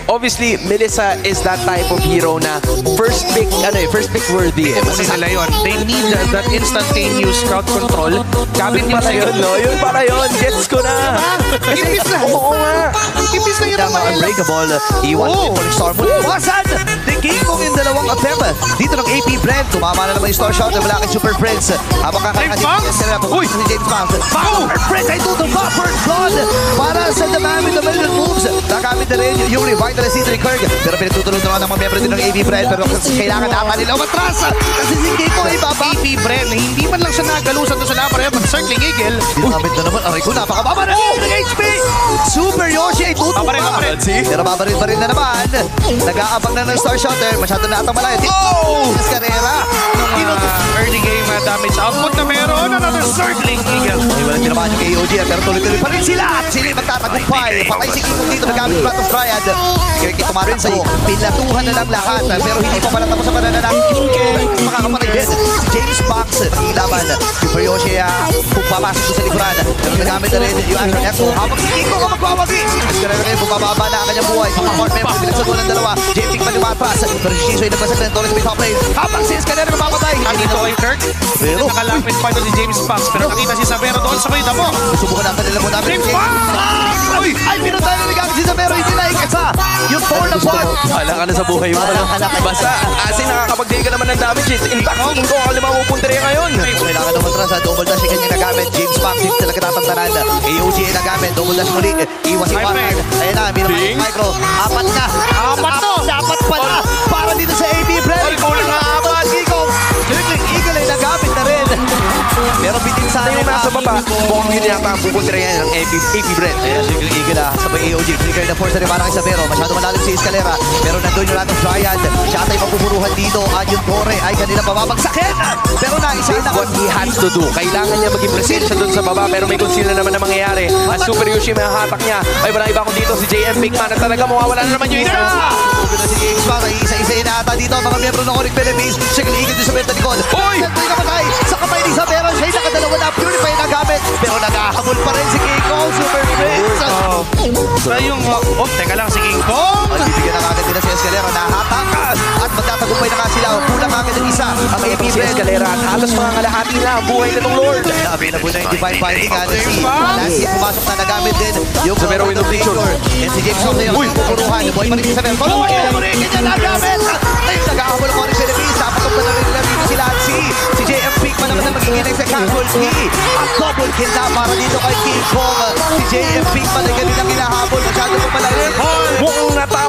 obviously, Melissa is that type of hero na first pick worthy. Kasi nila yun. They need that instantaneous crowd control. Gamit Yun nila para yun, no? Yun para yun. Gets ko na. Imbis na. Oo nga. Imbis na yun ang Tama, unbreakable. Iwan Oh. for Storm. Wasan! The King Kong yung dalawang attempt. Dito ng AP Brent. Tumama na naman yung Star Shot. Wala kay Super Prince. Habang kakakasin Banks! Uy! si James Banks. Foul! Super Prince ay tutumba. First blood. Para sa damami na million moves. Nakamit na rin yung revitalization ni Kirk. Pero pinagtutulong naman ng mga membro din ng AP Brent. Pero kailangan naman nila umatras. Kasi si King Kong ay baba. AP Bren, hindi man lang siya nagalusan doon sa number pag circling eagle. Dinamit na naman. Aray ko, napakababa na ng HP. Super Yoshi ay tutumba. Paparin. Pero babaril na naman. Nag-aabang na ng Star Shotter. Masyado na atang malayo. Oh! Carrera. Early game damage output na meron. Another circling eagle. Ay, walang tinamaan yung KOG. Pero tuloy-tuloy pa rin sila. At sila magtatagumpay. Patay si King dito. Nagamit Blood of Triad. Kirky tumarin sa pinatuhan na lang lahat. Pero hindi pa pala tapos sa pananalak. Makakaparin din. Si James Box. Ilaban. Super Yoshi pupapasok doon sa likuran. Pero nagamit na rin yung Astro Echo. Habang si King Kong ang magwawagi. Mas karera kayo. Bumababa na ang kanyang buhay. Pang-court member. Pinagsaguan ng dalawa. James King malumatras. Pero si Shizo ay nagpasag ng Torres may top lane. Habang si Escalera mapamatay. Dito kay Kirk. Pero Nakalapit pa ito si James Banks. Pero nakita si Sabero doon sa may damo. subukan natin nila mo namin. James Banks! Uy! Ay, pinatay na nagagawin si Sabero. Hindi na ikasa. Yung 4 na part. Wala ka na sa buhay mo. Basta, kasi nakakapag-day ka naman ng damage. In fact, King Kong ang limang pupuntere ngayon. Kailangan naman tras. Double dash yung kanya nagamit. James Banks hindi talaga tatantanan. AOG ay nagamit. Double dash muli. Iwas si Warner. Ayan na, minamang micro. Apat na. Dapat pala. Para dito sa AB Brand. Kulang na apat. Kikong. Circling Eagle ay nagamit na rin. Pero bitin sa Yung nasa baba, mukhang yun yata ang pupuntere ngayon ng AP Brent. Ayan, Circling Eagle sabay AOG. Flicker na force na rin para kay Sabero. Masyado malalim si Escalera. Pero nandun yung Land of Triad. Siya ay mapupuruhan dito. At yung Torre ay kanila bababagsakin. Pero naisa na. What he has to do, kailangan niya maging presensya doon sa baba pero may conceal na naman na mangyayari. At Super Yoshi may hatak niya. Ay wala iba ko dito si JM Bigman at talaga mawawala na naman yung isa. Si James Bang ay isa-isa inata dito ang mga miyembro ng Onyx Philippines. Circling Eagle doon sa benta ni Cole. Hoy! Siyempre namatay sa kamay ni Sabero. Siya ay nakadalawa na purify na gamit. Pero naghahabol pa rin si King Kong. Super Prince. Teka lang si King Kong. At bibigyan na kagad nila si Escalera. Nahatak at magtatagumpay na nga sila. Kulang kagad ng isa. Ang AP Si Escalera at halos mga kalahati na ang buhay nitong Lord. Available na yung Divine Binding. Si Lassie pumasok na nagamit din. Yung Sabero window picture. And si James Hong na yung pupuruhan. Buhay pa rin si Sabero. Kanya nagamit. Ayun, nag-ahabol ang Onyx Philippines. Napatog pa na rin nila dito si Lassie. Si JM Pinkman naman na magiging sa Cancel key. At double kill na para dito kay King Kong. Si JM Pinkman ay ganun ang hinahabol. Masyado pa pala rin. Mukhang natapos.